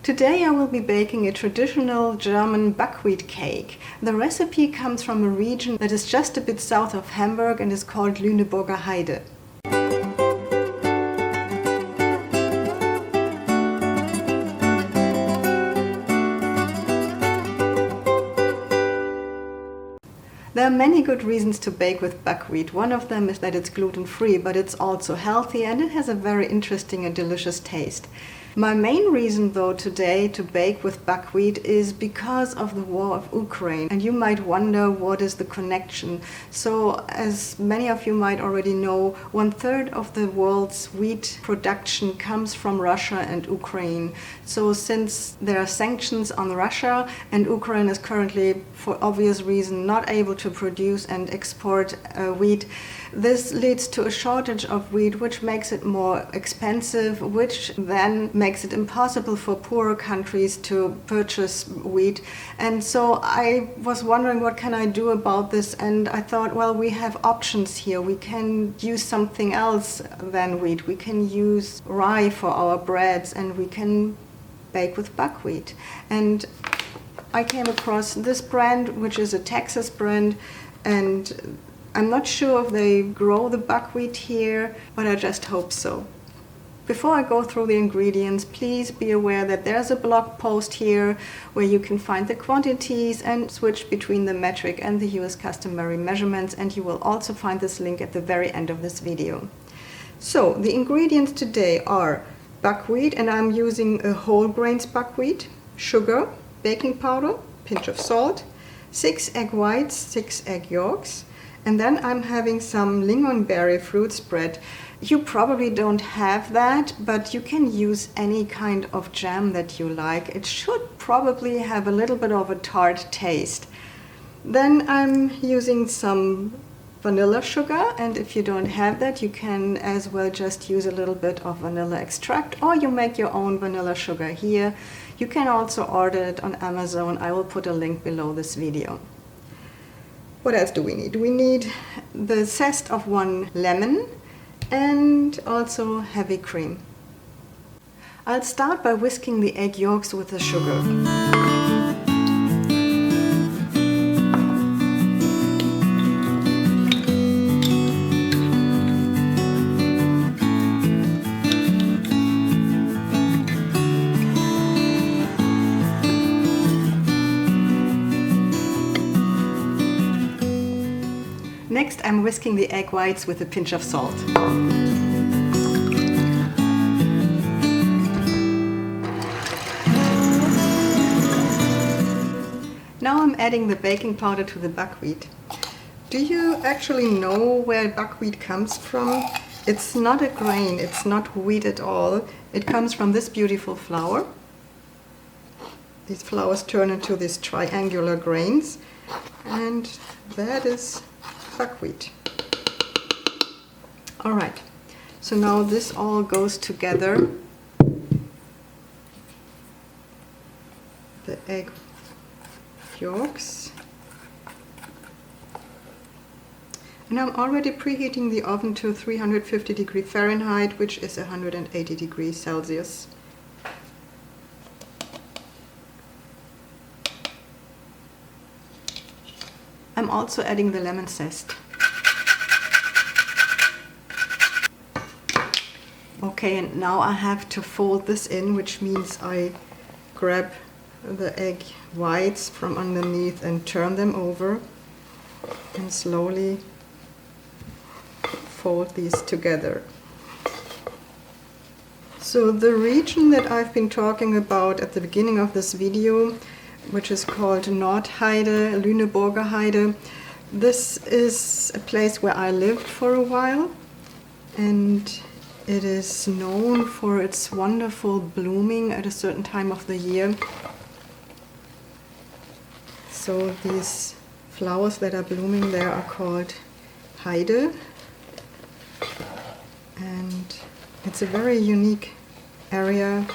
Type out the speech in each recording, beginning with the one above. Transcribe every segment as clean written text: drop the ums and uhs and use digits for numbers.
Today I will be baking a traditional German buckwheat cake. The recipe comes from a region that is just a bit south of Hamburg and is called Lüneburger Heide. There are many good reasons to bake with buckwheat. One of them is that it's gluten-free, but it's also healthy and it has a very interesting and delicious taste. My main reason though today to bake with buckwheat is because of the war of Ukraine. And you might wonder what is the connection. So as many of you might already know, 1/3 of the world's wheat production comes from Russia and Ukraine. So since there are sanctions on Russia and Ukraine is currently, for obvious reason, not able to produce and export wheat, this leads to a shortage of wheat, which makes it more expensive, which then makes it impossible for poorer countries to purchase wheat. And so I was wondering, what can I do about this? And I thought, well, we have options here. We can use something else than wheat. We can use rye for our breads, and we can bake with buckwheat. And I came across this brand, which is a Texas brand, and I'm not sure if they grow the buckwheat here, but I just hope so. Before I go through the ingredients, please be aware that there's a blog post here where you can find the quantities and switch between the metric and the US customary measurements, and you will also find this link at the very end of this video. So the ingredients today are buckwheat, and I'm using a whole grains buckwheat, sugar, baking powder, pinch of salt, 6 egg whites, 6 egg yolks, and then I'm having some lingonberry fruit spread. You probably don't have that, but you can use any kind of jam that you like. It should probably have a little bit of a tart taste. Then I'm using some vanilla sugar, and if you don't have that, you can as well just use a little bit of vanilla extract, or you make your own vanilla sugar here. You can also order it on Amazon. I will put a link below this video. What else do we need? We need the zest of 1 lemon and also heavy cream. I'll start by whisking the egg yolks with the sugar. Next, I'm whisking the egg whites with a pinch of salt. Now I'm adding the baking powder to the buckwheat. Do you actually know where buckwheat comes from? It's not a grain, it's not wheat at all. It comes from this beautiful flour. These flowers turn into these triangular grains, and that is buckwheat. Alright, so now this all goes together. The egg yolks. And I'm already preheating the oven to 350 degrees Fahrenheit, which is 180 degrees Celsius. I'm also adding the lemon zest. Okay, and now I have to fold this in, which means I grab the egg whites from underneath and turn them over and slowly fold these together. So the region that I've been talking about at the beginning of this video, which is called Nordheide, Lüneburger Heide. This is a place where I lived for a while, and it is known for its wonderful blooming at a certain time of the year. So these flowers that are blooming there are called Heide, and it's a very unique area.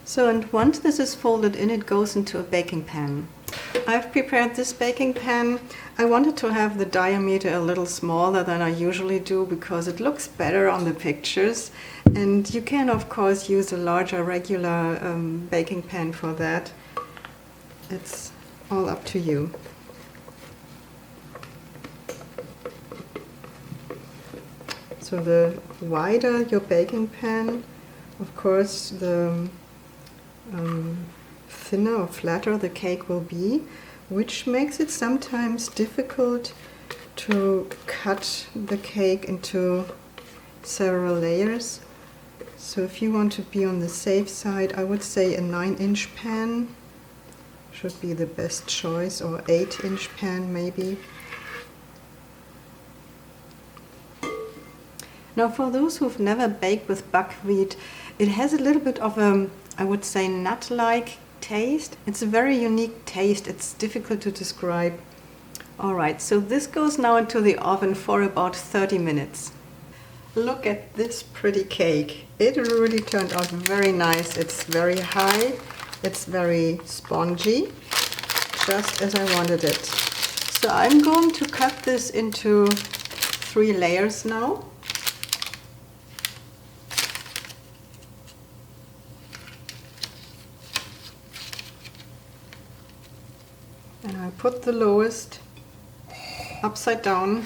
So, and once this is folded in, it goes into a baking pan. I've prepared this baking pan. I wanted to have the diameter a little smaller than I usually do because it looks better on the pictures. And you can of course use a larger regular baking pan for that. It's all up to you. So the wider your baking pan, of course, the thinner or flatter the cake will be, which makes it sometimes difficult to cut the cake into several layers. So if you want to be on the safe side, I would say a 9-inch pan should be the best choice, or 8-inch pan maybe. Now for those who've never baked with buckwheat, it has a little bit of a, I would say, nut-like taste. It's a very unique taste. It's difficult to describe. Alright, so this goes now into the oven for about 30 minutes. Look at this pretty cake. It really turned out very nice. It's very high. It's very spongy, just as I wanted it. So I'm going to cut this into 3 layers now. And I put the lowest upside down.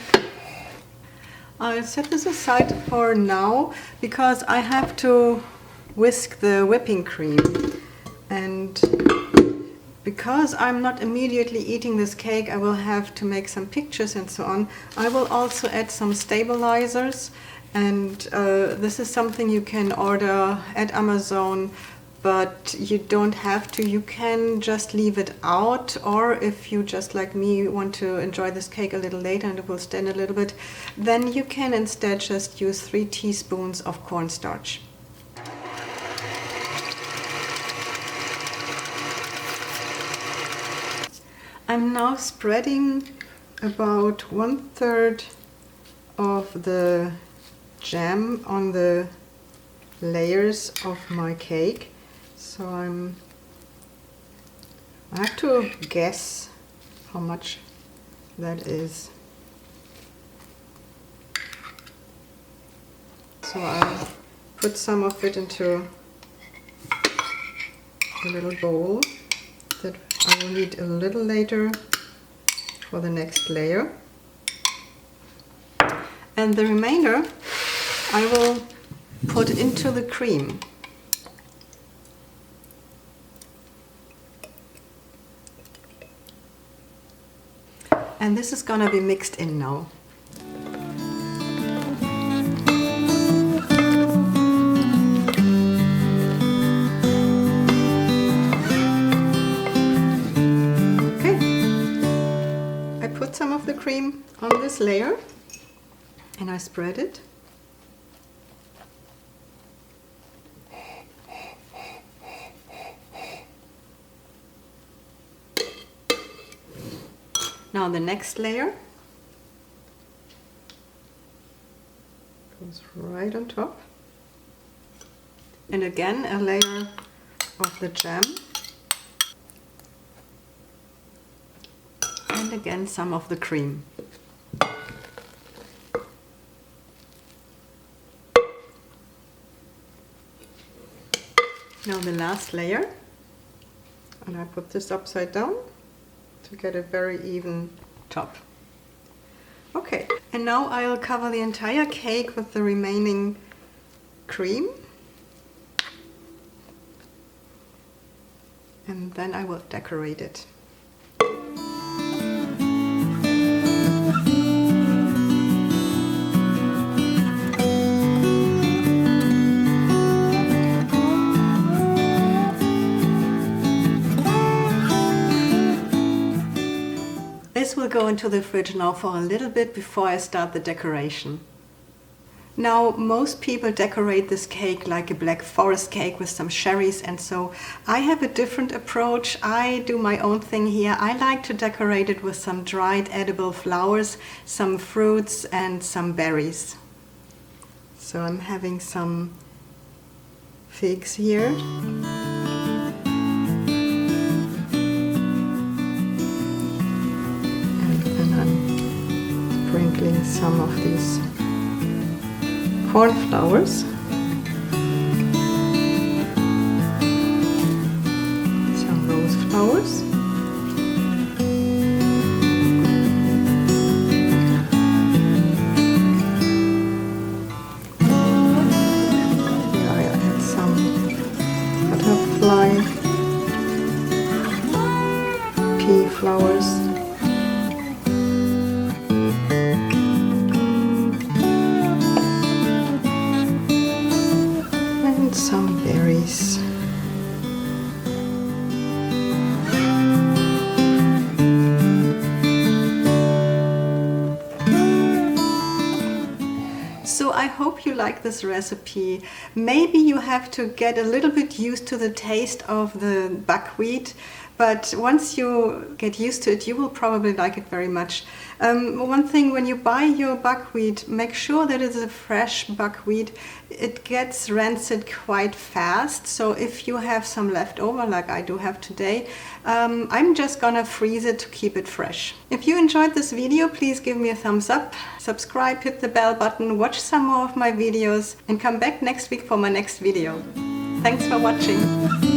I'll set this aside for now because I have to whisk the whipping cream. And because I'm not immediately eating this cake, I will have to make some pictures and so on. I will also add some stabilizers, and this is something you can order at Amazon, but you don't have to. You can just leave it out, or if you, just like me, want to enjoy this cake a little later and it will stand a little bit, then you can instead just use 3 teaspoons of cornstarch. I'm now spreading about 1/3 of the jam on the layers of my cake. So I have to guess how much that is. So I'll put some of it into a little bowl that I will need a little later for the next layer. And the remainder I will put into the cream. And this is gonna be mixed in now. Okay, I put some of the cream on this layer and I spread it. Now the next layer goes right on top, and again a layer of the jam, and again some of the cream. Now the last layer, and I put this upside down to get a very even top. Okay, and now I'll cover the entire cake with the remaining cream, and then I will decorate it. This will go into the fridge now for a little bit before I start the decoration. Now, most people decorate this cake like a Black Forest cake with some cherries, and so I have a different approach. I do my own thing here. I like to decorate it with some dried edible flowers, some fruits and some berries. So I'm having some figs here. Sprinkling some of these cornflowers. apply pea flowers. And some berries. So I hope you like this recipe. Maybe you have to get a little bit used to the taste of the buckwheat, but once you get used to it, you will probably like it very much. One thing, when you buy your buckwheat, make sure that it's a fresh buckwheat. It gets rancid quite fast, so if you have some left over, like I do have today, I'm just gonna freeze it to keep it fresh. If you enjoyed this video, please give me a thumbs up, subscribe, hit the bell button, watch some more of my videos, and come back next week for my next video. Thanks for watching.